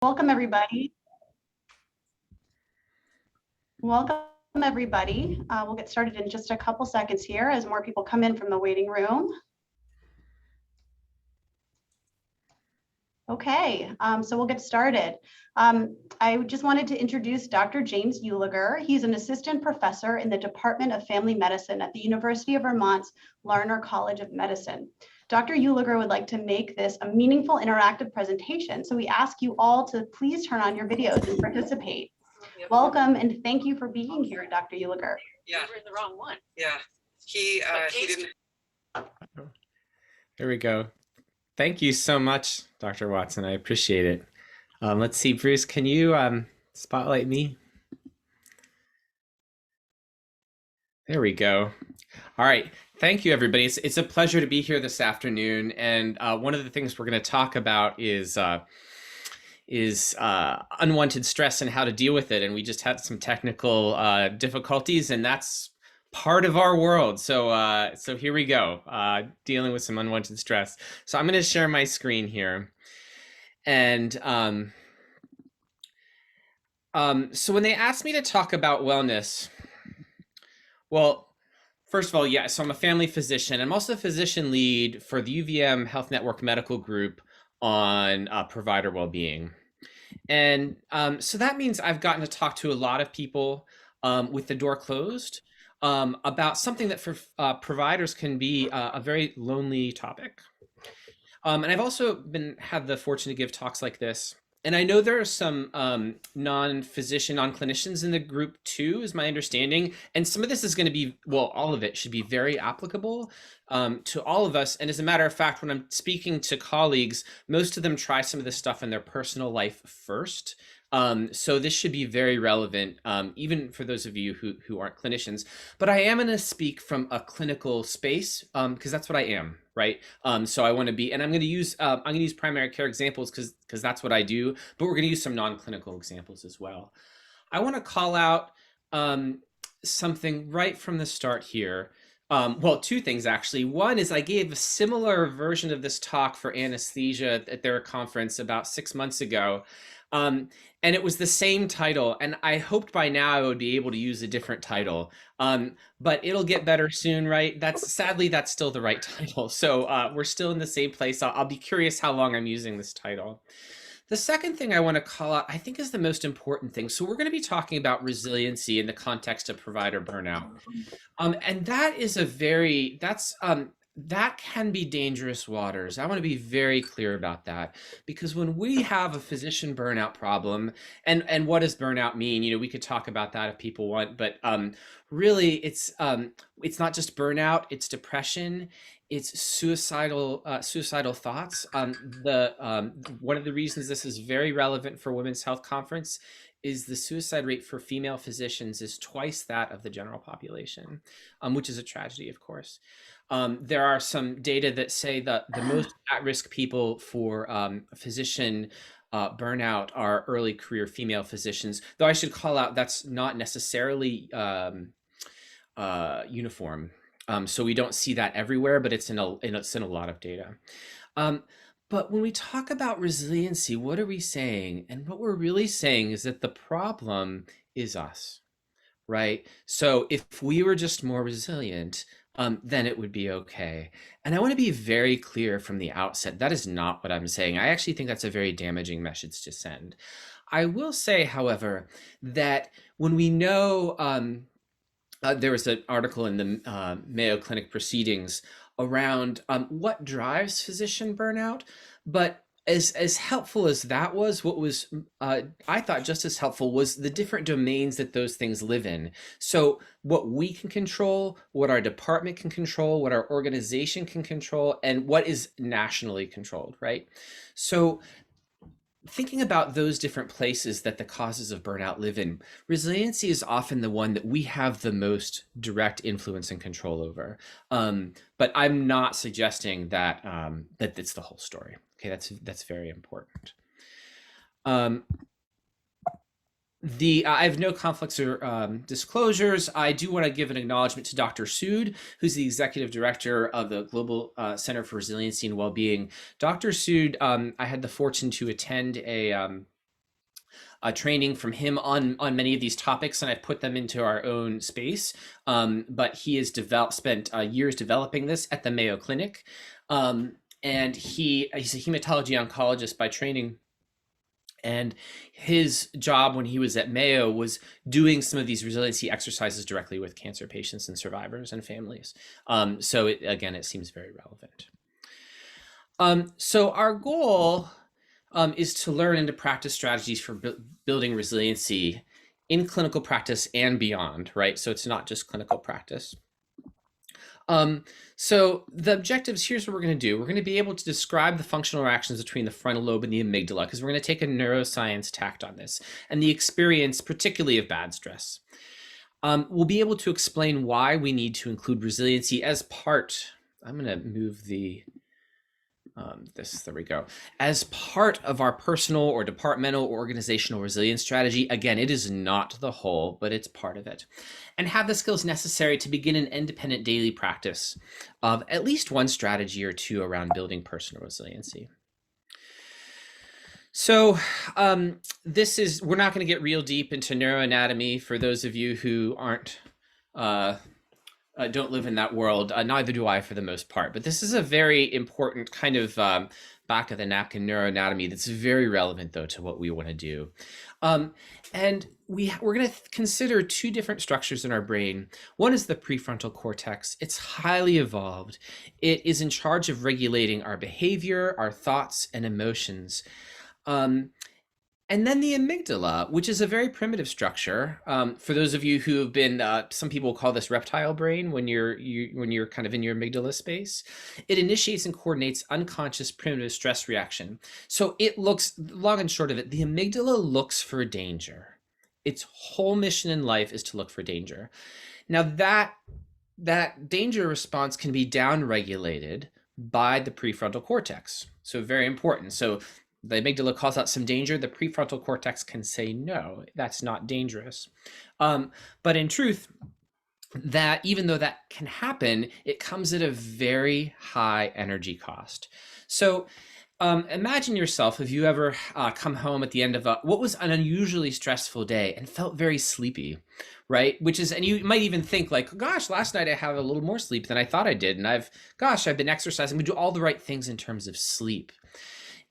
Welcome, everybody. Welcome, everybody. We'll get started in just a couple seconds here as more people come in from the waiting room. Okay, so we'll get started. I just wanted to introduce Dr. James Ulager. He's an assistant professor in the Department of Family Medicine at the University of Vermont's Larner College of Medicine. Dr. Ulager would like to make this a meaningful interactive presentation, so we ask you all to please turn on your videos and participate. Welcome and thank you for being here, Dr. Ulager. Yeah, You were in the wrong one. yeah. He didn't. There we go. Thank you so much, Dr. Watson. I appreciate it. Let's see, Bruce, can you spotlight me? There we go. All right. Thank you, everybody. It's a pleasure to be here this afternoon. And one of the things we're going to talk about is unwanted stress and how to deal with it. And we just had some technical difficulties, and that's part of our world. So here we go, dealing with some unwanted stress. So I'm going to share my screen here. And so when they asked me to talk about wellness, well, first of all, yeah, so I'm a family physician. I'm also a physician lead for the UVM Health Network Medical Group on provider well-being. And so that means I've gotten to talk to a lot of people with the door closed about something that for providers can be a very lonely topic. And I've also had the fortune to give talks like this. And I know there are some non-physician, non-clinicians in the group too, is my understanding. And some of this is going to be, well, all of it should be very applicable to all of us. And as a matter of fact, when I'm speaking to colleagues, most of them try some of this stuff in their personal life first. So this should be very relevant, even for those of you who aren't clinicians. But I am going to speak from a clinical space because that's what I am, right? So I want to be, and I'm going to use primary care examples because that's what I do. But we're going to use some non-clinical examples as well. I want to call out something right from the start here. Well, two things actually. One is I gave a similar version of this talk for anesthesia at their conference about 6 months ago. And it was the same title, and I hoped by now I would be able to use a different title, but it'll get better soon, right? Sadly, that's still the right title. So we're still in the same place. I'll be curious how long I'm using this title. The second thing I want to call out, I think, is the most important thing. So we're going to be talking about resiliency in the context of provider burnout. And that is that can be dangerous waters. I want to be very clear about that, because when we have a physician burnout problem, and what does burnout mean? You know, we could talk about that if people want, but really it's not just burnout, it's depression, it's suicidal thoughts. One of the reasons this is very relevant for Women's Health Conference is the suicide rate for female physicians is twice that of the general population, which is a tragedy, of course. There are some data that say that the most at-risk people for physician burnout are early career female physicians, though I should call out that's not necessarily uniform. So we don't see that everywhere, but it's in a lot of data. But when we talk about resiliency, what are we saying? And what we're really saying is that the problem is us, right? So if we were just more resilient, then it would be okay. And I want to be very clear from the outset, that is not what I'm saying. I actually think that's a very damaging message to send. I will say, however, that when we know, there was an article in the Mayo Clinic Proceedings around what drives physician burnout, but as helpful as that was, what was I thought just as helpful was the different domains that those things live in. So what we can control, what our department can control, what our organization can control, and what is nationally controlled, right? So thinking about those different places that the causes of burnout live in, resiliency is often the one that we have the most direct influence and control over. But I'm not suggesting that that it's the whole story. Okay, that's very important. I have no conflicts or disclosures. I do want to give an acknowledgement to Dr. Sood, who's the executive director of the Global Center for Resiliency and Wellbeing. Dr. Sood, I had the fortune to attend a training from him on many of these topics, and I've put them into our own space. But he has spent years developing this at the Mayo Clinic. And he's a hematology oncologist by training. And his job when he was at Mayo was doing some of these resiliency exercises directly with cancer patients and survivors and families. So it seems very relevant. So our goal is to learn and to practice strategies for building resiliency in clinical practice and beyond, right? So it's not just clinical practice. So the objectives, here's what we're going to do. We're going to be able to describe the functional interactions between the frontal lobe and the amygdala, because we're going to take a neuroscience tact on this and the experience, particularly of bad stress. We'll be able to explain why we need to include resiliency as part, I'm going to move the, there we go, as part of our personal or departmental or organizational resilience strategy. Again, it is not the whole, but it's part of it. And have the skills necessary to begin an independent daily practice of at least one strategy or two around building personal resiliency. So we're not going to get real deep into neuroanatomy for those of you who don't live in that world. Neither do I for the most part, but this is a very important kind of back of the napkin neuroanatomy that's very relevant though to what we want to do. And we're going to consider two different structures in our brain. One is the prefrontal cortex. It's highly evolved. It is in charge of regulating our behavior, our thoughts, and emotions. And then the amygdala, which is a very primitive structure. For those of you who have been, some people call this reptile brain when you're kind of in your amygdala space. It initiates and coordinates unconscious primitive stress reaction. So it looks, long and short of it, the amygdala looks for danger. Its whole mission in life is to look for danger. Now that danger response can be downregulated by the prefrontal cortex. So very important. So the amygdala calls out some danger. The prefrontal cortex can say, no, that's not dangerous. But in truth, that even though that can happen, it comes at a very high energy cost. So imagine yourself, if you ever come home at the end of what was an unusually stressful day and felt very sleepy, right? And you might even think like, gosh, last night I had a little more sleep than I thought I did. And I've been exercising. We do all the right things in terms of sleep.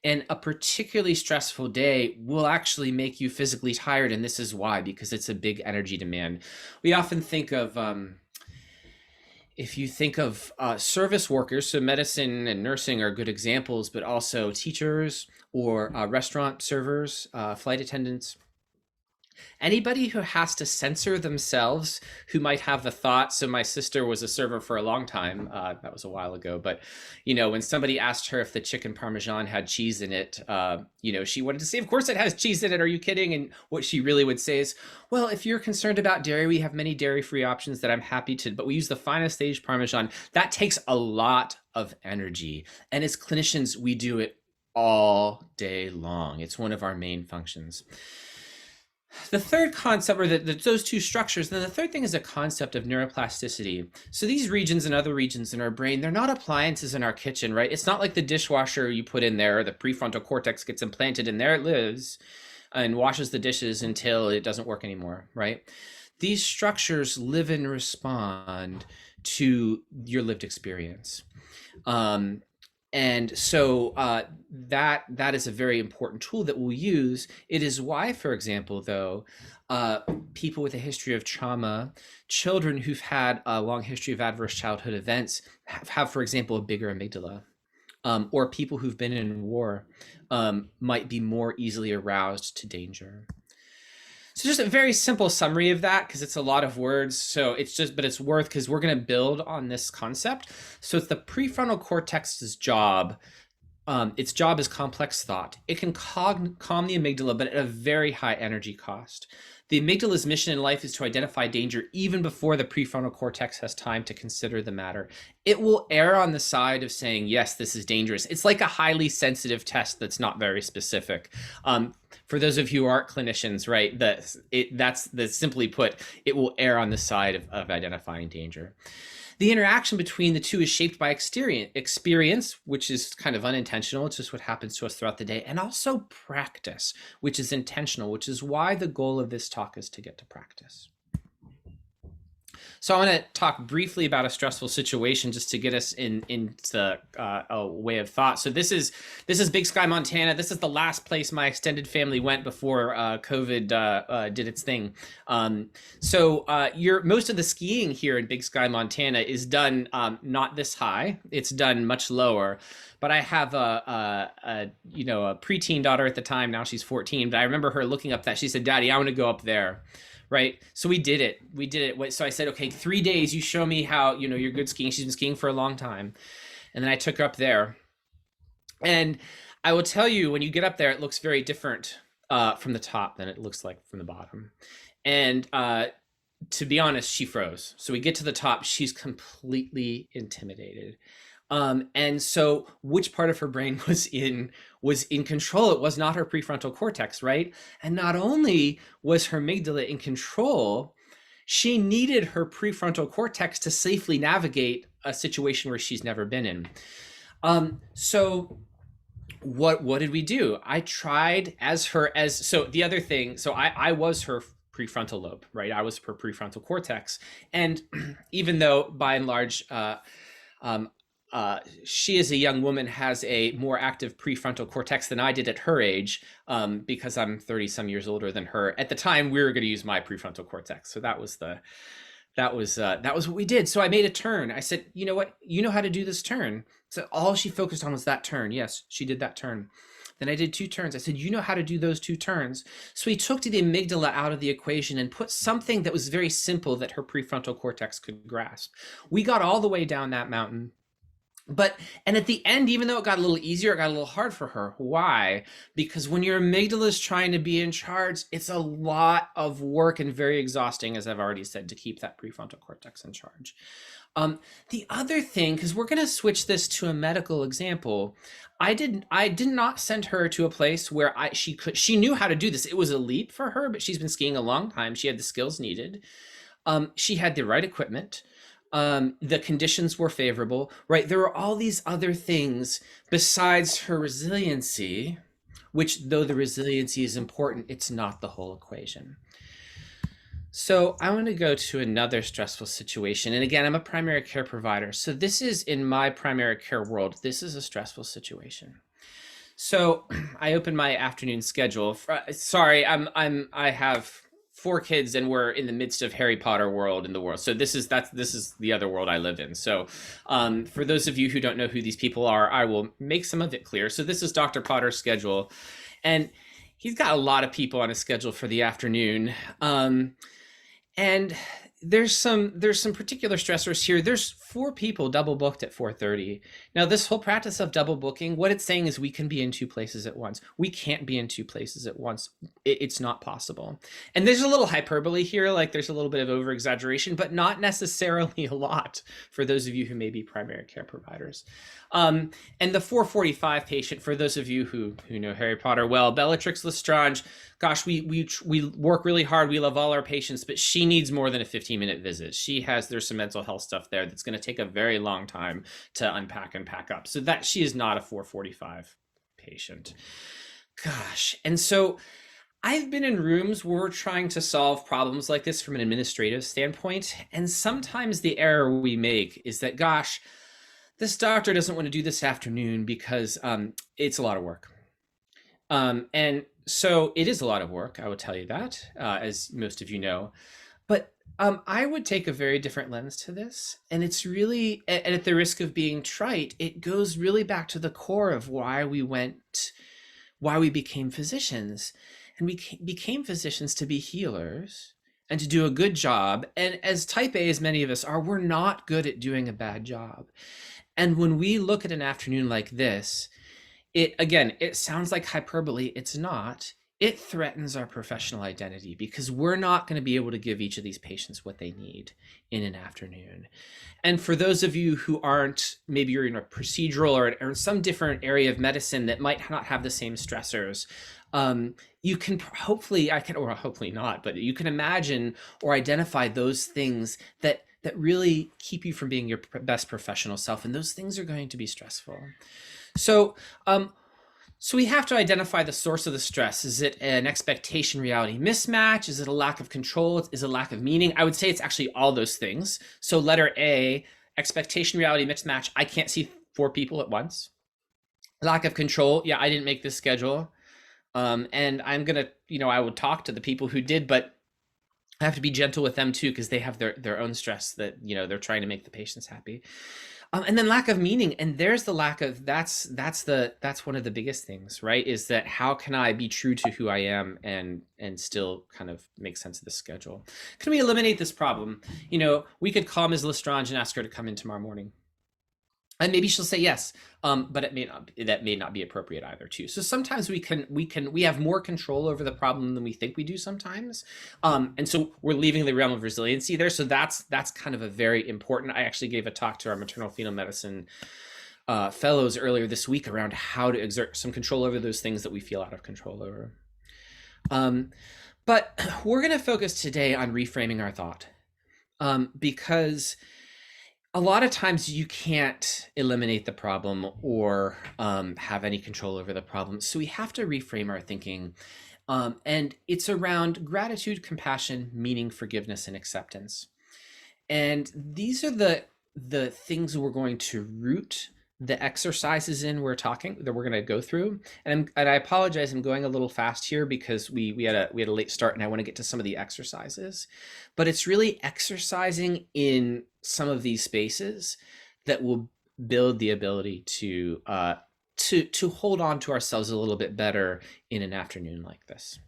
And a particularly stressful day will actually make you physically tired. And this is why, because it's a big energy demand. We often think of, if you think of service workers, so medicine and nursing are good examples, but also teachers or restaurant servers, flight attendants. Anybody who has to censor themselves, who might have the thought, so my sister was a server for a long time, that was a while ago, but when somebody asked her if the chicken Parmesan had cheese in it, she wanted to say, of course it has cheese in it, are you kidding? And what she really would say is, well, if you're concerned about dairy, we have many dairy-free options that I'm happy to, but we use the finest aged Parmesan. That takes a lot of energy. And as clinicians, we do it all day long. It's one of our main functions. The third concept, or those two structures, then the third thing is a concept of neuroplasticity. So these regions and other regions in our brain, they're not appliances in our kitchen, right? It's not like the dishwasher you put in there, the prefrontal cortex gets implanted and there it lives and washes the dishes until it doesn't work anymore, right? These structures live and respond to your lived experience. And so that is a very important tool that we'll use. It is why, for example, though, people with a history of trauma, children who've had a long history of adverse childhood events have, for example, a bigger amygdala, or people who've been in war might be more easily aroused to danger. So just a very simple summary of that, because it's a lot of words. So but it's worth, because we're going to build on this concept. So it's the prefrontal cortex's job. Its job is complex thought. It can calm the amygdala, but at a very high energy cost. The amygdala's mission in life is to identify danger even before the prefrontal cortex has time to consider the matter. It will err on the side of saying, yes, this is dangerous. It's like a highly sensitive test that's not very specific. For those of you who aren't clinicians, right, that's simply put, it will err on the side of identifying danger. The interaction between the two is shaped by experience, which is kind of unintentional. It's just what happens to us throughout the day. And also practice, which is intentional, which is why the goal of this talk is to get to practice. So I want to talk briefly about a stressful situation just to get us into a way of thought. So this is Big Sky, Montana. This is the last place my extended family went before COVID did its thing. So most of the skiing here in Big Sky, Montana is done not this high. It's done much lower. But I have a preteen daughter at the time. Now she's 14. But I remember her looking up that. She said, "Daddy, I want to go up there." Right. So we did it. So I said, okay, 3 days, you show me how, you're good skiing. She's been skiing for a long time. And then I took her up there. And I will tell you, when you get up there, it looks very different from the top than it looks like from the bottom. And to be honest, she froze. So we get to the top. She's completely intimidated. And so which part of her brain was in control? It was not her prefrontal cortex, right? And not only was her amygdala in control, she needed her prefrontal cortex to safely navigate a situation where she's never been in. So what did we do? I tried so the other thing, so I was her prefrontal lobe, right? I was her prefrontal cortex. And even though by and large, she as a young woman has a more active prefrontal cortex than I did at her age, because I'm 30 some years older than her. At the time, we were going to use my prefrontal cortex. So that was what we did. So I made a turn. I said, you know what? You know how to do this turn. So all she focused on was that turn. Yes, she did that turn. Then I did 2 turns. I said, you know how to do those 2 turns. So we took the amygdala out of the equation and put something that was very simple that her prefrontal cortex could grasp. We got all the way down that mountain. And at the end, even though it got a little easier, it got a little hard for her. Why? Because when your amygdala is trying to be in charge, it's a lot of work and very exhausting, as I've already said, to keep that prefrontal cortex in charge. The other thing, because we're going to switch this to a medical example, I did not send her to a place where she knew how to do this. It was a leap for her, but she's been skiing a long time. She had the skills needed. She had the right equipment. The conditions were favorable, right? There were all these other things besides her resiliency, which, though the resiliency is important, it's not the whole equation. So I want to go to another stressful situation. And again, I'm a primary care provider. So this is in my primary care world. This is a stressful situation. So I opened my afternoon schedule. Sorry, I have 4 kids and we're in the midst of Harry Potter world in the world. So this is the other world I live in. So for those of you who don't know who these people are, I will make some of it clear. So this is Dr. Potter's schedule, and he's got a lot of people on his schedule for the afternoon. And there's some particular stressors here. There's 4 people double booked at 4:30. Now, this whole practice of double booking, what it's saying is we can be in 2 places at once. We can't be in 2 places at once. It's not possible. And there's a little hyperbole here, like there's a little bit of over exaggeration, but not necessarily a lot for those of you who may be primary care providers. And the 4:45 patient, for those of you who know Harry Potter well, Bellatrix Lestrange, gosh, we work really hard. We love all our patients, but she needs more than a 15-minute visit. There's some mental health stuff there that's going to take a very long time to unpack and pack up. So that she is not a 4:45 patient. Gosh. And so I've been in rooms where we're trying to solve problems like this from an administrative standpoint. And sometimes the error we make is that, gosh, this doctor doesn't want to do this afternoon because it's a lot of work. And so it is a lot of work, I will tell you that, as most of you know. But I would take a very different lens to this. And it's really, and at the risk of being trite, it goes really back to the core of why we became physicians. And we became physicians to be healers and to do a good job. And as type A, as many of us are, we're not good at doing a bad job. And when we look at an afternoon like this, it sounds like hyperbole. It's not. It threatens our professional identity because we're not going to be able to give each of these patients what they need in an afternoon. And for those of you who aren't, maybe you're in a procedural or in some different area of medicine that might not have the same stressors, you can hopefully not, but you can imagine or identify those things that that really keep you from being your best professional self. And those things are going to be stressful. So, so we have to identify the source of the stress. Is it an expectation reality mismatch? Is it a lack of control? Is it a lack of meaning? I would say it's actually all those things. So letter A, expectation reality mismatch. I can't see 4 people at once. Lack of control. Yeah, I didn't make this schedule. And I'm going to, I would talk to the people who did, but I have to be gentle with them too, because they have their own stress that, they're trying to make the patients happy. And then lack of meaning. And there's the lack of, that's one of the biggest things, right? Is that how can I be true to who I am and still kind of make sense of the schedule? Can we eliminate this problem? We could call Ms. Lestrange and ask her to come in tomorrow morning. And maybe she'll say yes, but that may not be appropriate either too. So sometimes we have more control over the problem than we think we do sometimes. And so we're leaving the realm of resiliency there. So that's kind of a very important. I actually gave a talk to our maternal fetal medicine fellows earlier this week around how to exert some control over those things that we feel out of control over. But we're going to focus today on reframing our thought, because a lot of times you can't eliminate the problem or have any control over the problem. So we have to reframe our thinking. And it's around gratitude, compassion, meaning, forgiveness, and acceptance. And these are the things we're going to root the exercises in that we're going to go through. And I apologize, I'm going a little fast here because we had a late start and I want to get to some of the exercises. But it's really exercising in some of these spaces that will build the ability to hold on to ourselves a little bit better in an afternoon like this.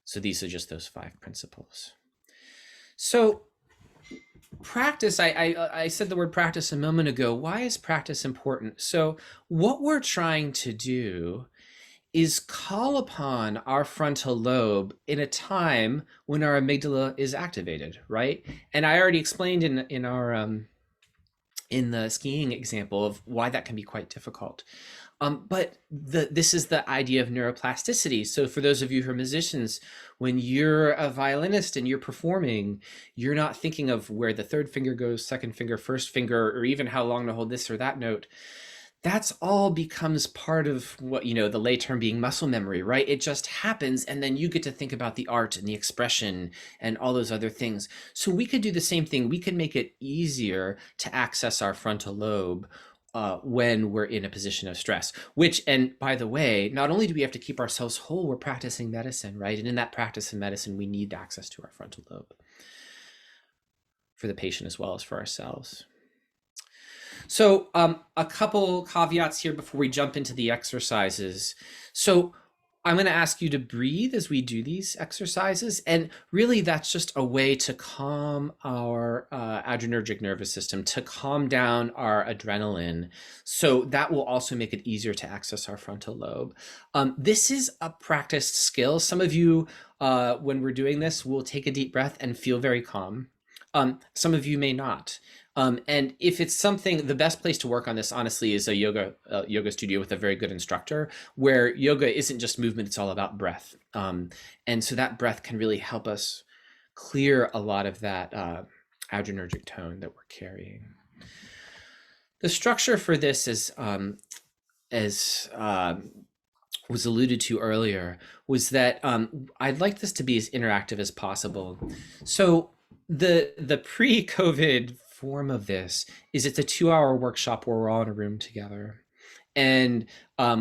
So these are just those 5 principles. So practice, I said the word practice a moment ago. Why is practice important? So what we're trying to do is call upon our frontal lobe in a time when our amygdala is activated, right? And I already explained in our in the skiing example of why that can be quite difficult. But this is the idea of neuroplasticity. So for those of you who are musicians, when you're a violinist and you're performing, you're not thinking of where the 3rd finger goes, 2nd finger, 1st finger, or even how long to hold this or that note. That's all becomes part of what, the lay term being muscle memory, right? It just happens. And then you get to think about the art and the expression and all those other things. So we could do the same thing. We could make it easier to access our frontal lobe when we're in a position of stress, and by the way, not only do we have to keep ourselves whole, we're practicing medicine, right? And in that practice of medicine, we need access to our frontal lobe for the patient as well as for ourselves. So a couple caveats here before we jump into the exercises. So I'm going to ask you to breathe as we do these exercises. And really, that's just a way to calm our adrenergic nervous system, to calm down our adrenaline. So that will also make it easier to access our frontal lobe. This is a practiced skill. Some of you, when we're doing this, will take a deep breath and feel very calm. Some of you may not. And if it's something, the best place to work on this, honestly, is a yoga studio with a very good instructor, where yoga isn't just movement, it's all about breath. And so that breath can really help us clear a lot of that adrenergic tone that we're carrying. The structure for this is, as was alluded to earlier, was that I'd like this to be as interactive as possible. So the pre-COVID form of this is it's a 2-hour workshop where we're all in a room together, and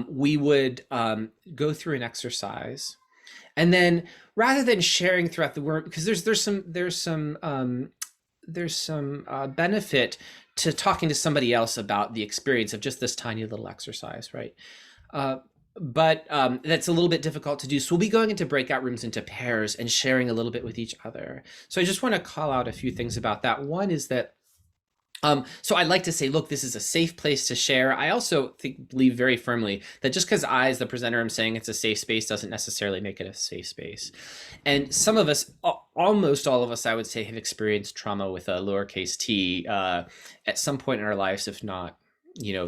we would go through an exercise, and then rather than sharing throughout the work, because there's some benefit to talking to somebody else about the experience of just this tiny little exercise, right? But that's a little bit difficult to do. So we'll be going into breakout rooms into pairs and sharing a little bit with each other. So I just want to call out a few things about that. One is that so I'd like to say, look, this is a safe place to share. I also believe very firmly that just because I, as the presenter, am saying it's a safe space doesn't necessarily make it a safe space. And some of us, almost all of us, I would say, have experienced trauma with a lowercase t at some point in our lives, if not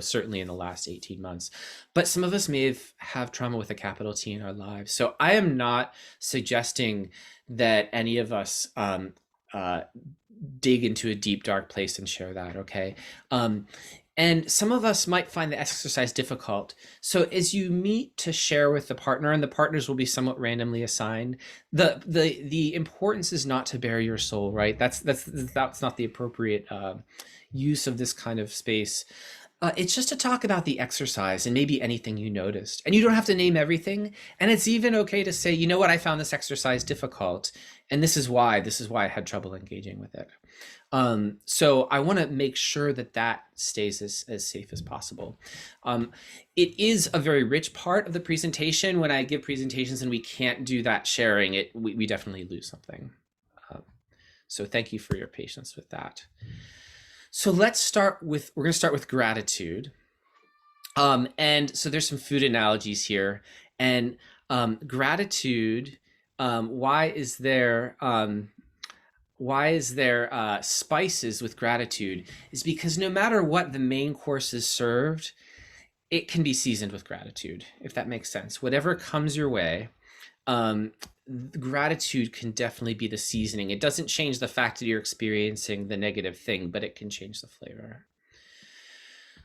certainly in the last 18 months. But some of us may have trauma with a capital T in our lives. So I am not suggesting that any of us dig into a deep, dark place and share that, okay? And some of us might find the exercise difficult. So as you meet to share with the partner, and the partners will be somewhat randomly assigned, the importance is not to bare your soul, right? That's not the appropriate use of this kind of space. It's just to talk about the exercise and maybe anything you noticed. And you don't have to name everything. And it's even okay to say, you know what, I found this exercise difficult. And this is why I had trouble engaging with it. So I want to make sure that stays as safe as possible. It is a very rich part of the presentation. When I give presentations and we can't do that sharing, we definitely lose something. So thank you for your patience with that. So we're going to start with gratitude. And so there's some food analogies here. And gratitude, why is there spices with gratitude, is because no matter what the main course is served, it can be seasoned with gratitude, if that makes sense. Whatever comes your way, gratitude can definitely be the seasoning. It doesn't change the fact that you're experiencing the negative thing, but it can change the flavor.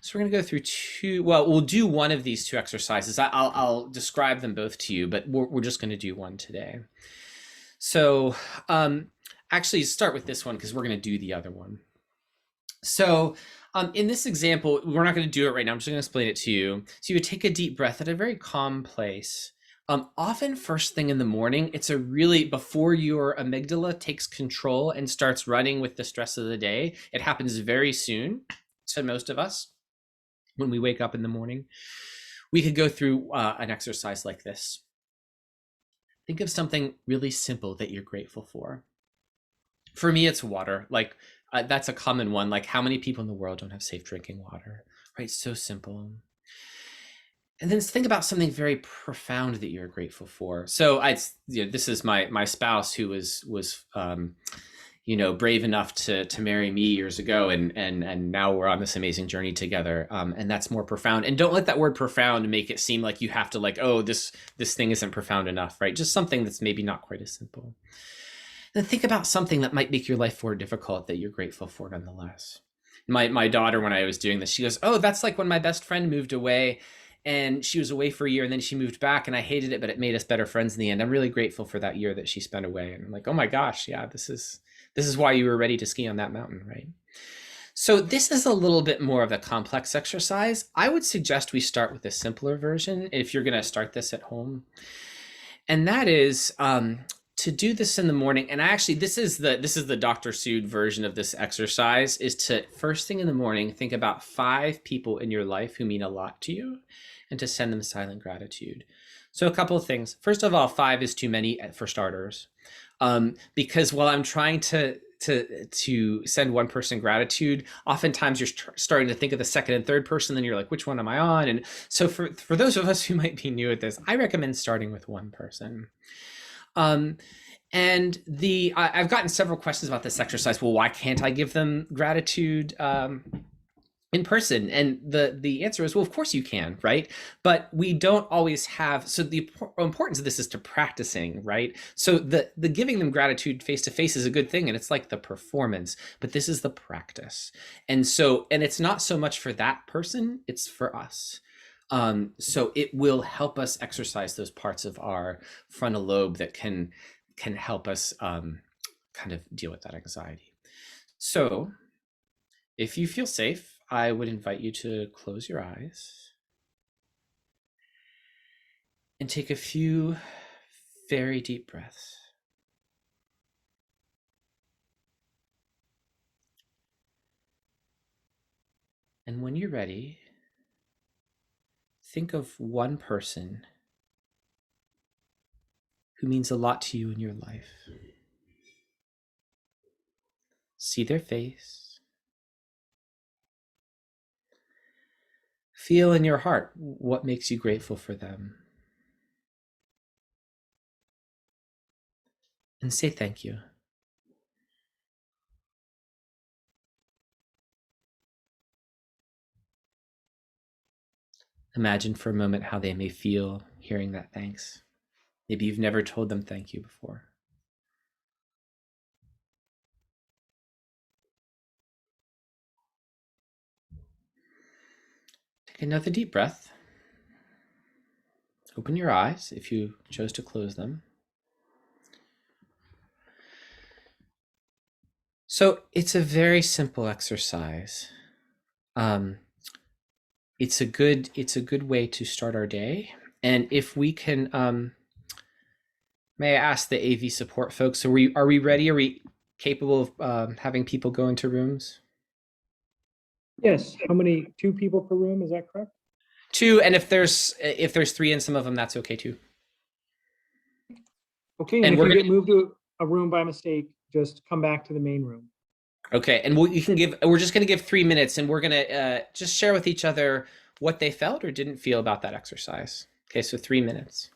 So we're going to go through we'll do one of these two exercises. I'll describe them both to you, but we're just going to do one today. So actually start with this one because we're going to do the other one. So in this example, we're not going to do it right now. I'm just going to explain it to you. So you would take a deep breath at a very calm place. Often first thing in the morning, it's before your amygdala takes control and starts running with the stress of the day. It happens very soon to most of us when we wake up in the morning. We could go through an exercise like this. Think of something really simple that you're grateful for. For me, it's water. That's a common one. Like, how many people in the world don't have safe drinking water, right? So simple. And then think about something very profound that you're grateful for. So this is my spouse who was brave enough to marry me years ago, and now we're on this amazing journey together. And that's more profound. And don't let that word profound make it seem like you have to this thing isn't profound enough, right? Just something that's maybe not quite as simple. Then think about something that might make your life more difficult that you're grateful for nonetheless. My daughter, when I was doing this, she goes, "Oh, that's like when my best friend moved away, and she was away for a year and then she moved back and I hated it, but it made us better friends in the end. I'm really grateful for that year that she spent away." And I'm like, oh my gosh, yeah, this is why you were ready to ski on that mountain, right? So this is a little bit more of a complex exercise. I would suggest we start with a simpler version if you're going to start this at home. And that is to do this in the morning. And actually, this is the Dr. Sood version of this exercise, is to first thing in the morning, think about 5 people in your life who mean a lot to you, and to send them silent gratitude. So a couple of things. First of all, 5 is too many for starters, because while I'm trying to send one person gratitude, oftentimes you're starting to think of the second and third person, then you're like, which one am I on? And so for those of us who might be new at this, I recommend starting with one person. And I've gotten several questions about this exercise. Well, why can't I give them gratitude in person? And the answer is, well, of course you can, right? But we don't always have, so the importance of this is to practicing, right? So the giving them gratitude face to face is a good thing, and it's like the performance, but this is the practice. And it's not so much for that person, it's for us. So it will help us exercise those parts of our frontal lobe that can help us kind of deal with that anxiety. So if you feel safe, I would invite you to close your eyes and take a few very deep breaths. And when you're ready, think of one person who means a lot to you in your life. See their face. Feel in your heart what makes you grateful for them. And say thank you. Imagine for a moment how they may feel hearing that thanks. Maybe you've never told them thank you before. Take another deep breath. Open your eyes if you chose to close them. So it's a very simple exercise. It's a good way to start our day. And if we can, may I ask the AV support folks, are we ready? Are we capable of having people go into rooms? Yes. How many? 2 people per room, is that correct? 2, and if there's 3 in some of them, that's okay too. Okay, And and if we're you gonna- get moved to a room by mistake, just come back to the main room. Okay, and we're just gonna give 3 minutes, and we're gonna just share with each other what they felt or didn't feel about that exercise. Okay, so 3 minutes.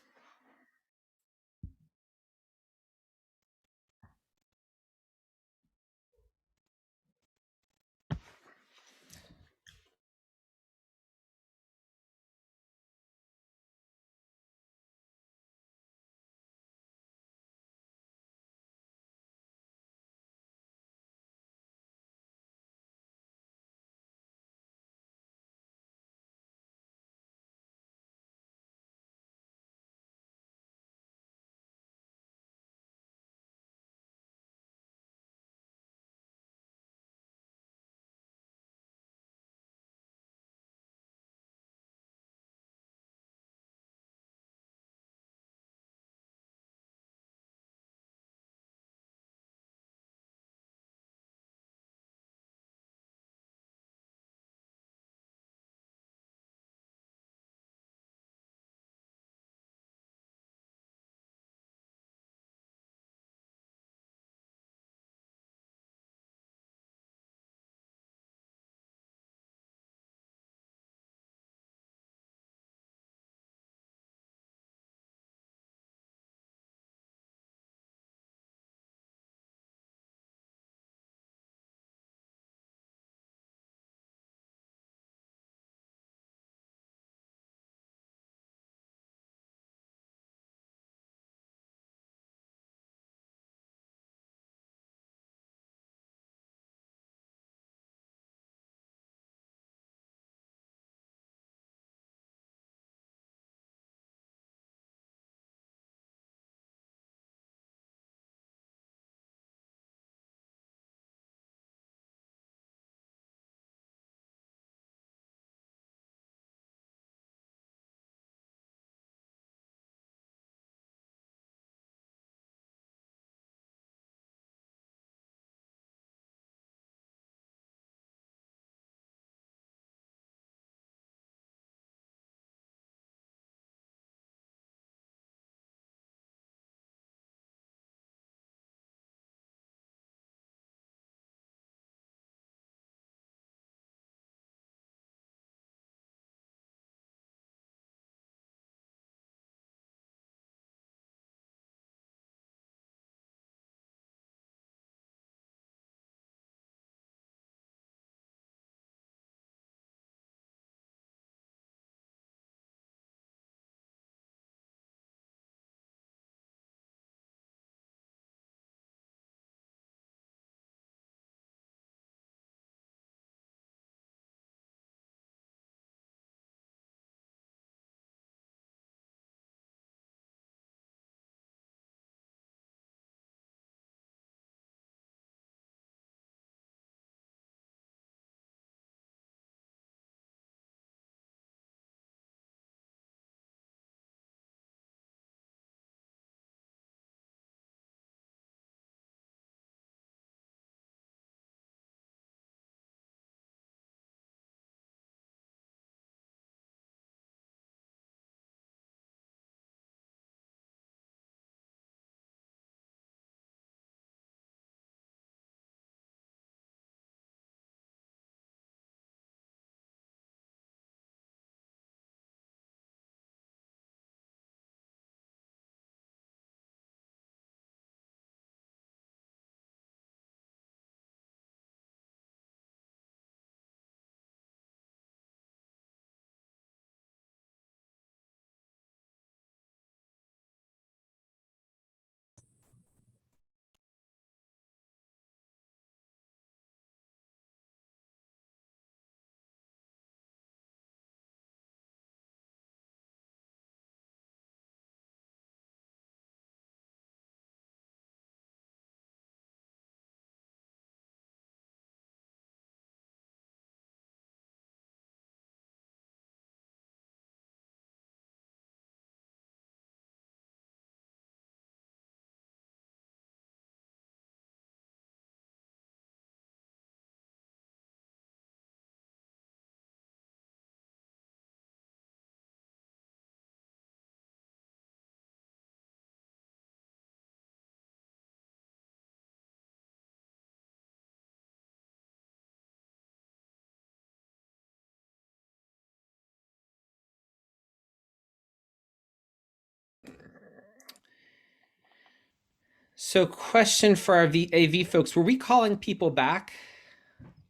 So question for our AV folks, were we calling people back?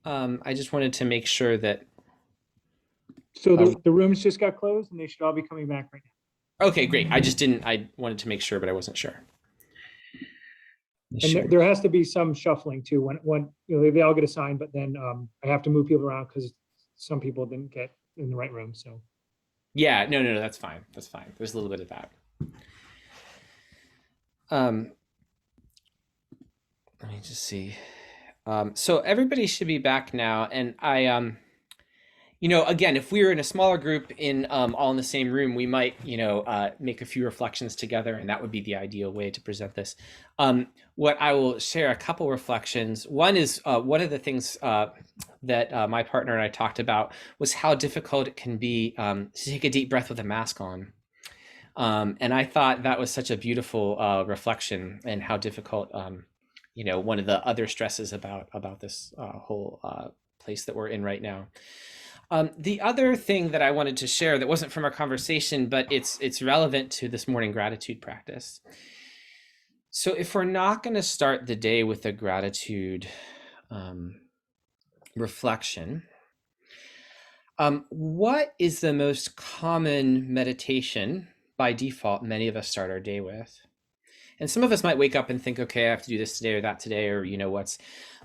I just wanted to make sure that. So the rooms just got closed and they should all be coming back right now. Okay, great. I wanted to make sure, but I wasn't sure. And there has to be some shuffling too. When they all get assigned, but then I have to move people around because some people didn't get in the right room. So yeah, no, that's fine. That's fine. There's a little bit of that. Let me just see. So everybody should be back now, and I again, if we were in a smaller group in all in the same room, we might, make a few reflections together, and that would be the ideal way to present this. What I will share a couple reflections. One is one of the things that my partner and I talked about was how difficult it can be to take a deep breath with a mask on. And I thought that was such a beautiful reflection, and how difficult, one of the other stresses about this whole place that we're in right now. The other thing that I wanted to share that wasn't from our conversation, but it's relevant to this morning gratitude practice. So if we're not going to start the day with a gratitude reflection, what is the most common meditation by default many of us start our day with? And some of us might wake up and think, okay, I have to do this today or that today, or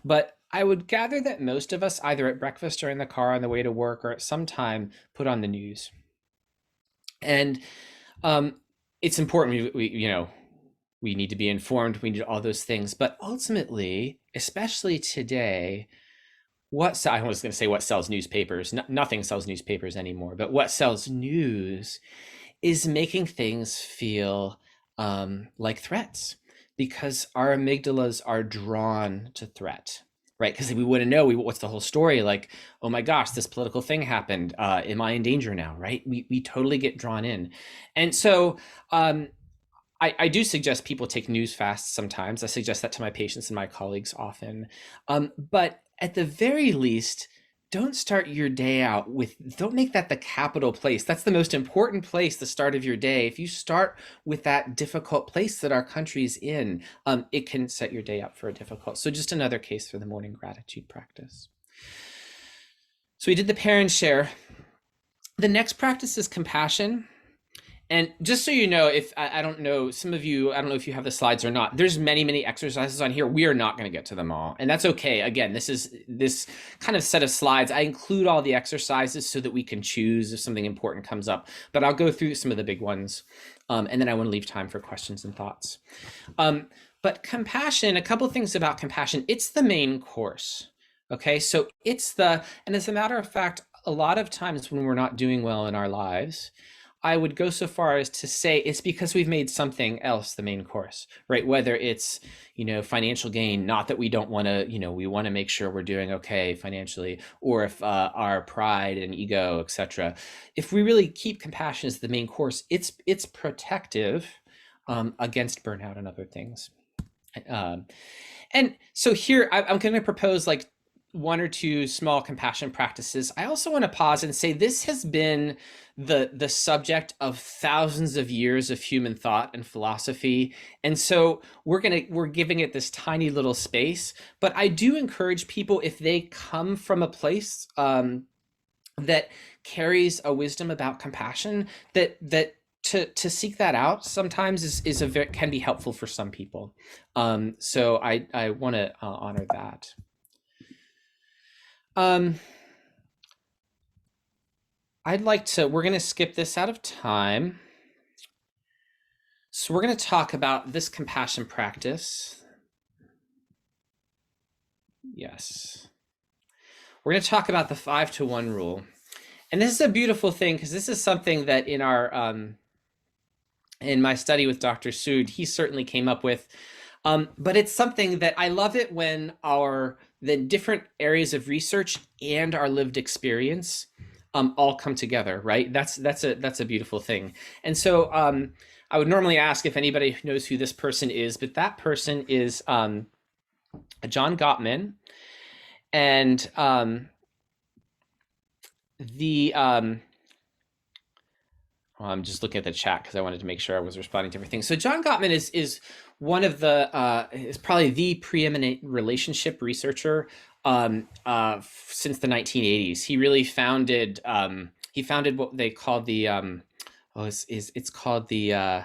but I would gather that most of us, either at breakfast or in the car on the way to work or at some time, put on the news. And it's important. We need to be informed. We need all those things. But ultimately, especially today, I was going to say what sells newspapers. Nothing sells newspapers anymore. But what sells news is making things feel like threats, because our amygdalas are drawn to threat. Right, because we want to know what's the whole story. Like, oh my gosh, this political thing happened. Am I in danger now? Right? We totally get drawn in, and so I do suggest people take news fasts sometimes. I suggest that to my patients and my colleagues often. But at the very least, don't start your day out don't make that the capital place. That's the most important place, the start of your day. If you start with that difficult place that our country's in, it can set your day up for a difficult. So just another case for the morning gratitude practice. So we did the parent share. The next practice is compassion. And just so you know, if I don't know, some of you, I don't know if you have the slides or not, there's many exercises on here. We are not going to get to them all. And that's okay. Again, this kind of set of slides. I include all the exercises so that we can choose if something important comes up. But I'll go through some of the big ones. And then I want to leave time for questions and thoughts. But compassion, a couple of things about compassion. It's the main course. Okay, so and as a matter of fact, a lot of times when we're not doing well in our lives, I would go so far as to say it's because we've made something else the main course, right? Whether it's, financial gain, not that we don't want to, we want to make sure we're doing okay financially, or if our pride and ego, etc. If we really keep compassion as the main course, it's protective against burnout and other things. And so here I'm going to propose like one or two small compassion practices. I also want to pause and say this has been the subject of thousands of years of human thought and philosophy. And so we're giving it this tiny little space, but I do encourage people, if they come from a place that carries a wisdom about compassion, that to seek that out sometimes can be helpful for some people. So I want to honor that. We're going to skip this out of time. So we're going to talk about this compassion practice. Yes. We're going to talk about the 5-to-1 rule. And this is a beautiful thing, because this is something that in my study with Dr. Sood, he certainly came up with. But it's something that I love it when the different areas of research and our lived experience all come together, right? That's a beautiful thing. And so I would normally ask if anybody knows who this person is, but that person is John Gottman. And I'm just looking at the chat because I wanted to make sure I was responding to everything. So John Gottman is one of the is probably the preeminent relationship researcher since the 1980s. He really founded what they called the it's called the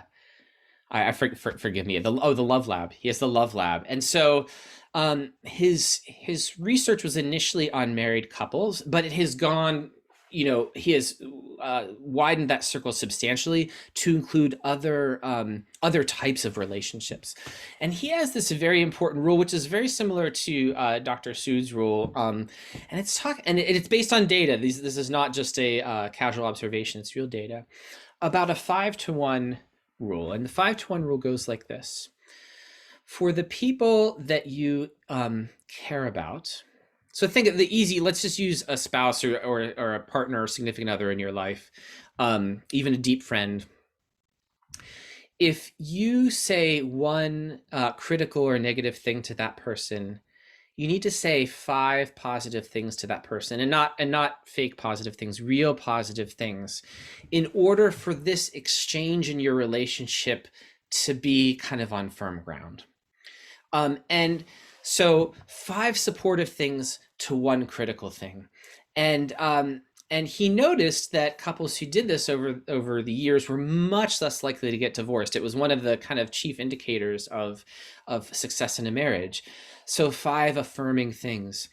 forgive me, the Love Lab. He has the Love Lab, and so his research was initially on married couples, but it has gone, he has widened that circle substantially to include other types of relationships. And he has this very important rule, which is very similar to Dr. Sood's rule, and it's based on data. This is not just a casual observation; it's real data about a 5-to-1 rule. And the 5-to-1 rule goes like this: for the people that you care about. So think of the easy, let's just use a spouse or a partner or significant other in your life, even a deep friend. If you say one critical or negative thing to that person, you need to say 5 positive things to that person, and not fake positive things, real positive things, in order for this exchange in your relationship to be kind of on firm ground. And so 5 supportive things to 1 critical thing. And he noticed that couples who did this over the years were much less likely to get divorced. It was one of the kind of chief indicators of success in a marriage. So 5 affirming things.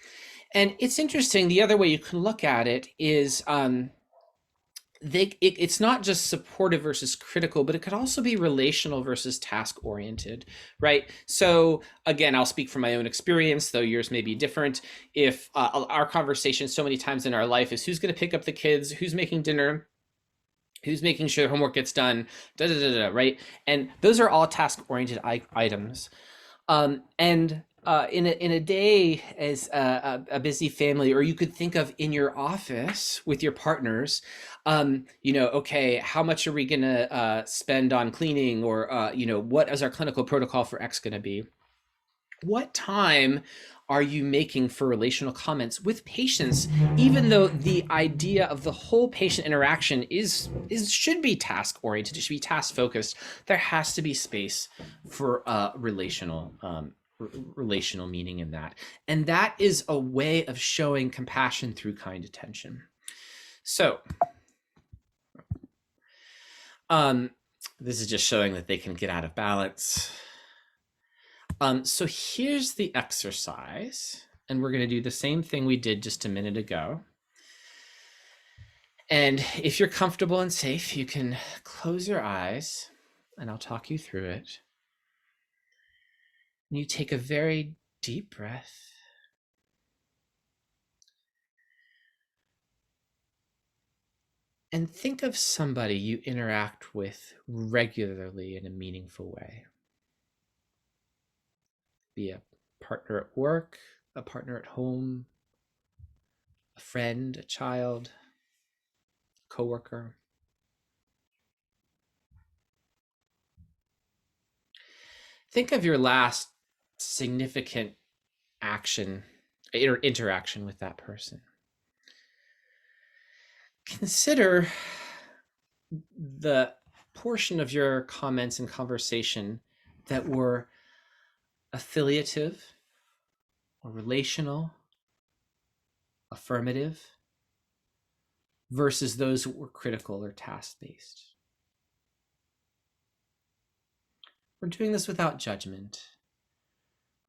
And it's interesting, the other way you can look at it is it's not just supportive versus critical, but it could also be relational versus task oriented, right? So again, I'll speak from my own experience, though yours may be different. If our conversation so many times in our life is who's going to pick up the kids, who's making dinner, who's making sure homework gets done, right? And those are all task oriented items. And in a day as a busy family, or you could think of in your office with your partners, okay, how much are we going to spend on cleaning, or what is our clinical protocol for X going to be? What time are you making for relational comments with patients, even though the idea of the whole patient interaction should be task oriented, it should be task focused? There has to be space for relational meaning in that. And that is a way of showing compassion through kind attention. So this is just showing that they can get out of balance. So here's the exercise, and we're going to do the same thing we did just a minute ago. And if you're comfortable and safe, you can close your eyes, and I'll talk you through it. And you take a very deep breath. And think of somebody you interact with regularly in a meaningful way. Be a partner at work, a partner at home, a friend, a child, coworker. Think of your last significant action or interaction with that person. Consider the portion of your comments and conversation that were affiliative or relational, affirmative, versus those that were critical or task-based. We're doing this without judgment,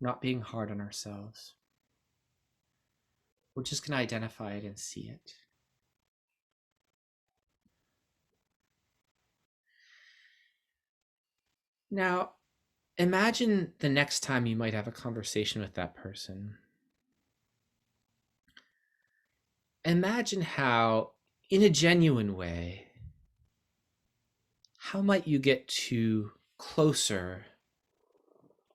not being hard on ourselves. We're just going to identify it and see it. Now, imagine the next time you might have a conversation with that person. Imagine how, in a genuine way, how might you get closer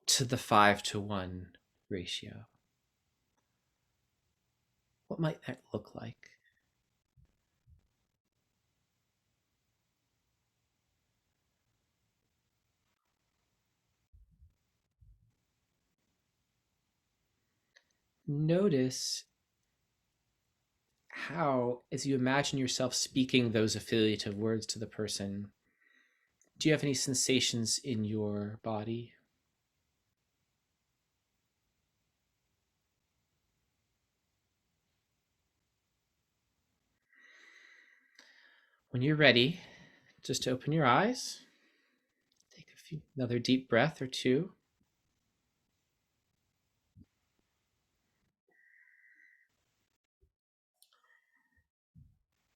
to the 5-to-1 ratio? What might that look like? Notice how, as you imagine yourself speaking those affiliative words to the person, do you have any sensations in your body? When you're ready, just open your eyes. Take another deep breath or two.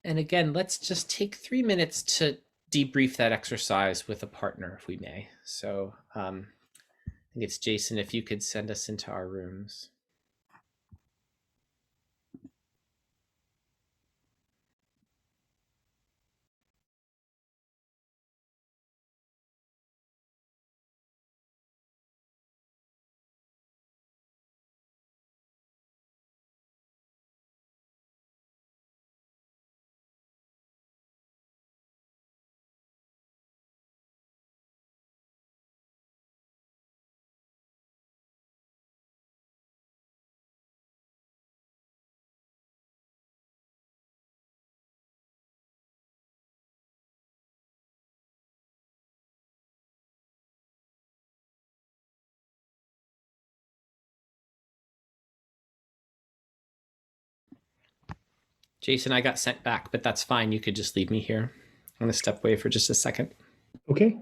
And again, let's just take 3 minutes to debrief that exercise with a partner, if we may. So I think it's Jason, if you could send us into our rooms. Jason, I got sent back, but that's fine. You could just leave me here. I'm going to step away for just a second. Okay.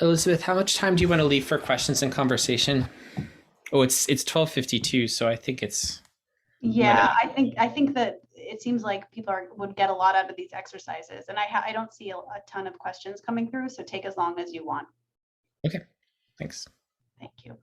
Elizabeth, how much time do you want to leave for questions and conversation? Oh, it's 12:52, so I think it's Yeah, I think that it seems like people would get a lot out of these exercises, and I don't see a ton of questions coming through, so take as long as you want. okay. Thanks. Thank you.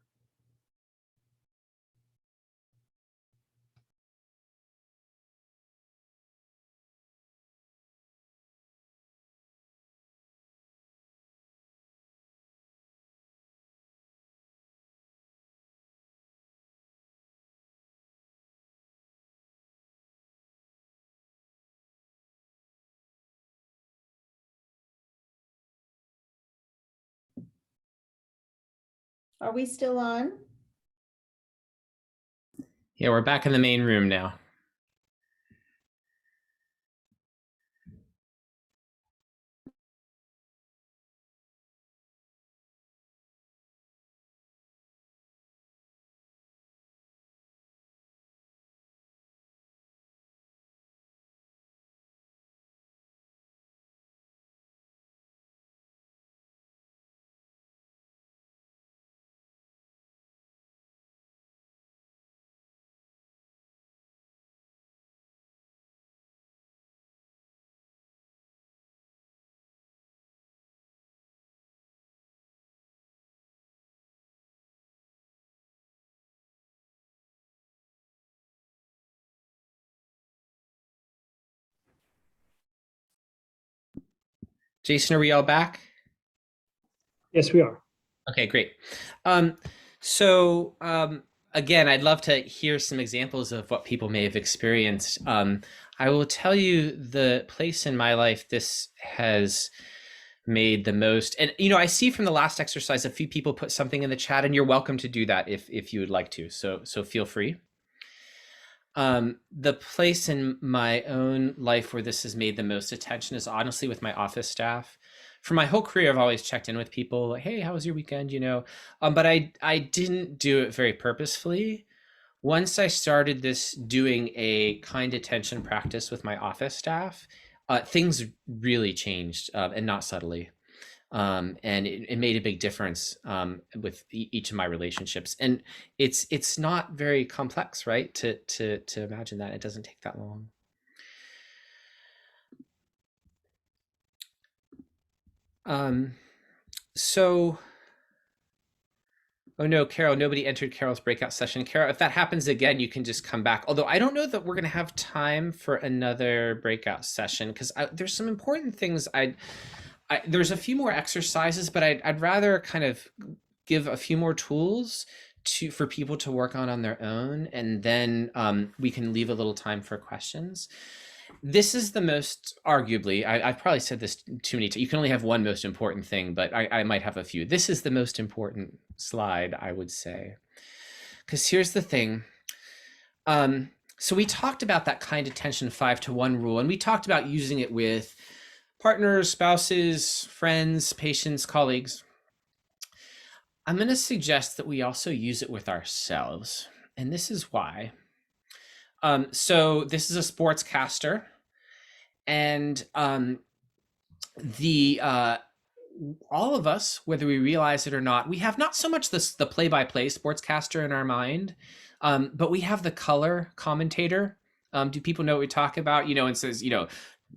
Are we still on? Yeah, we're back in the main room now. Jason, are we all back? Yes, we are. Okay, great. So again, I'd love to hear some examples of what people may have experienced. I will tell you the place in my life this has made the most. And, I see from the last exercise, a few people put something in the chat, and you're welcome to do that if you would like to. So feel free. The place in my own life where this has made the most attention is honestly with my office staff. For my whole career, I've always checked in with people like, hey, how was your weekend? But I didn't do it very purposefully. Once I started doing a kind attention practice with my office staff, things really changed, and not subtly. And it made a big difference with each of my relationships. And it's not very complex, right? To imagine that. It doesn't take that long. Oh no, Carol, nobody entered Carol's breakout session. Carol, if that happens again, you can just come back. Although I don't know that we're going to have time for another breakout session, because there's some important things. There's a few more exercises, but I'd rather kind of give a few more tools for people to work on their own, and then we can leave a little time for questions. This is the most, arguably, I've probably said this too many times. You can only have one most important thing, but I might have a few. This is the most important slide, I would say. Because here's the thing. So we talked about that kind attention 5-to-1 rule, and we talked about using it with partners, spouses, friends, patients, colleagues. I'm going to suggest that we also use it with ourselves, and this is why. So this is a sportscaster, and all of us, whether we realize it or not, we have not so much the play-by-play sportscaster in our mind, but we have the color commentator. Do people know what we talk about? And says,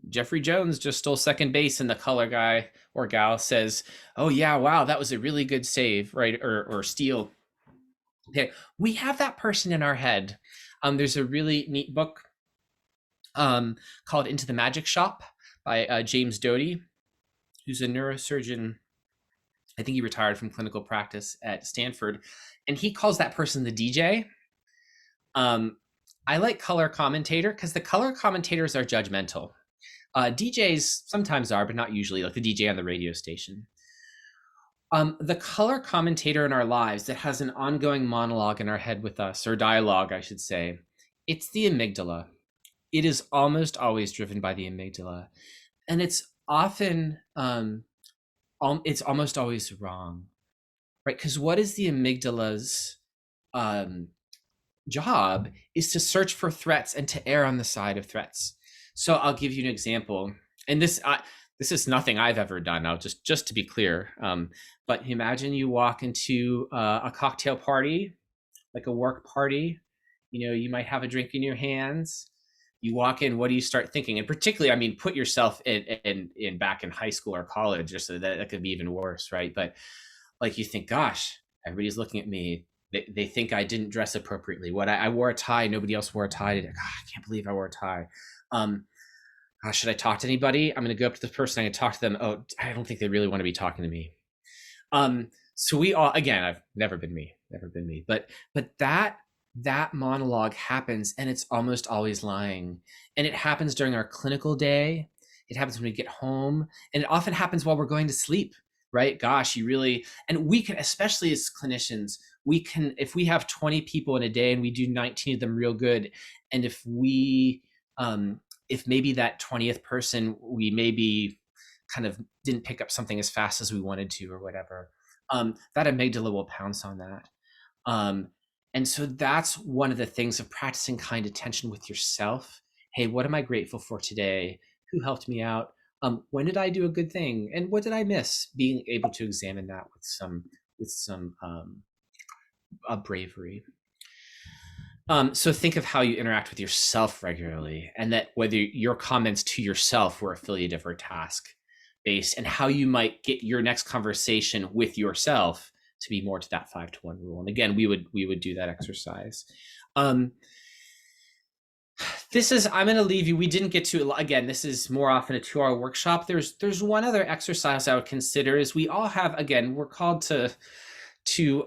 Jeffrey Jones just stole second base, and the color guy or gal says, oh yeah, wow, that was a really good save, right? Or steal. Okay, we have that person in our head. There's a really neat book called Into the Magic Shop by James Doty, who's a neurosurgeon. I think he retired from clinical practice at Stanford, and he calls that person the DJ. I like color commentator because the color commentators are judgmental. DJs sometimes are, but not usually, like the DJ on the radio station. The color commentator in our lives that has an ongoing monologue in our head with us, or dialogue, I should say, it's the amygdala. It is almost always driven by the amygdala. And it's often, it's almost always wrong, right? Because what is the amygdala's job is to search for threats and to err on the side of threats. So I'll give you an example. And this is nothing I've ever done. I'll just to be clear. But imagine you walk into a cocktail party, like a work party. You might have a drink in your hands. You walk in. What do you start thinking? And particularly, put yourself in back in high school or college, or so that could be even worse, right? But like you think, gosh, everybody's looking at me. They think I didn't dress appropriately. I wore a tie. Nobody else wore a tie today. God, I can't believe I wore a tie. Should I talk to anybody? I'm going to go up to this person. I'm going to talk to them. Oh, I don't think they really want to be talking to me. So we all, again, I've never been me, but that monologue happens, and it's almost always lying. And it happens during our clinical day. It happens when we get home, and it often happens while we're going to sleep, right? Gosh, and we can, especially as clinicians, if we have 20 people in a day and we do 19 of them real good. And if maybe that 20th person, we maybe kind of didn't pick up something as fast as we wanted to or whatever, that amygdala will pounce on that. And so that's one of the things of practicing kind attention with yourself. Hey, what am I grateful for today? Who helped me out? When did I do a good thing? And what did I miss? Being able to examine that with some bravery. So think of how you interact with yourself regularly, and that whether your comments to yourself were affiliative or task based, and how you might get your next conversation with yourself to be more to that 5-to-1 rule. And again, we would do that exercise. I'm going to leave you. We didn't get to, again, this is more often a 2-hour workshop. There's one other exercise I would consider is we all have, again, we're called to to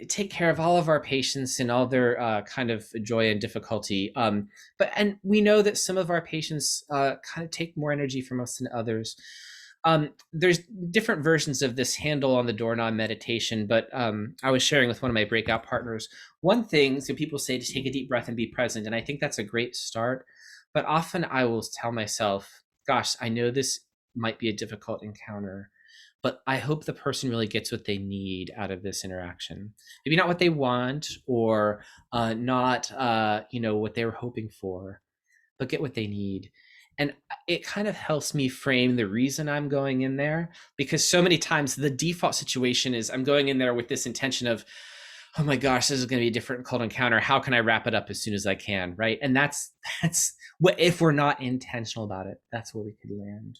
take care of all of our patients and all their kind of joy and difficulty. And we know that some of our patients kind of take more energy from us than others. There's different versions of this handle on the doorknob meditation, but I was sharing with one of my breakout partners. One thing, so people say to take a deep breath and be present, and I think that's a great start. But often I will tell myself, gosh, I know this might be a difficult encounter, but I hope the person really gets what they need out of this interaction. Maybe not what they want, or not what they were hoping for, but get what they need. And it kind of helps me frame the reason I'm going in there, because so many times the default situation is I'm going in there with this intention of, oh my gosh, this is going to be a difficult encounter. How can I wrap it up as soon as I can, right? And that's what, if we're not intentional about it, that's where we could land.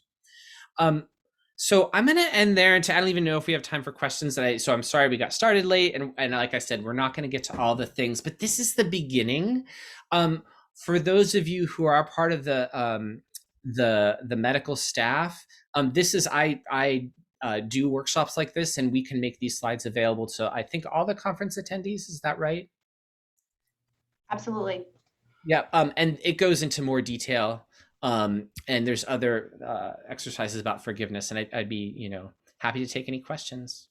So I'm going to end there. I don't even know if we have time for questions. So I'm sorry we got started late. And like I said, we're not going to get to all the things, but this is the beginning. For those of you who are part of the medical staff, this is, I do workshops like this, and we can make these slides available to, I think, all the conference attendees. Is that right? Absolutely. Yeah. And it goes into more detail. And there's other exercises about forgiveness, and I'd be, happy to take any questions.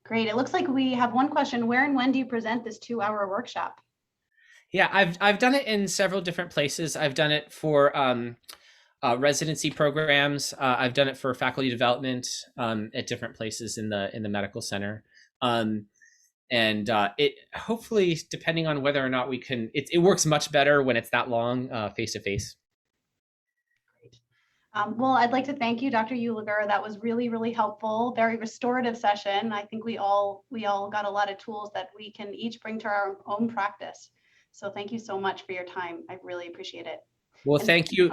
Great. It looks like we have one question. Where and when do you present this 2-hour workshop? Yeah, I've done it in several different places. I've done it for residency programs. I've done it for faculty development at different places in the medical center. And it hopefully, depending on whether or not we can, it works much better when it's that long face to face. Great. Well, I'd like to thank you, Dr. Ulager. That was really, really helpful, very restorative session. I think we all got a lot of tools that we can each bring to our own practice. So thank you so much for your time. I really appreciate it. Well, And thank you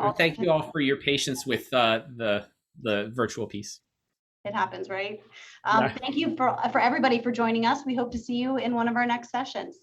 all for your patience with the virtual piece. It happens, right? Yeah. Thank you for everybody for joining us. We hope to see you in one of our next sessions.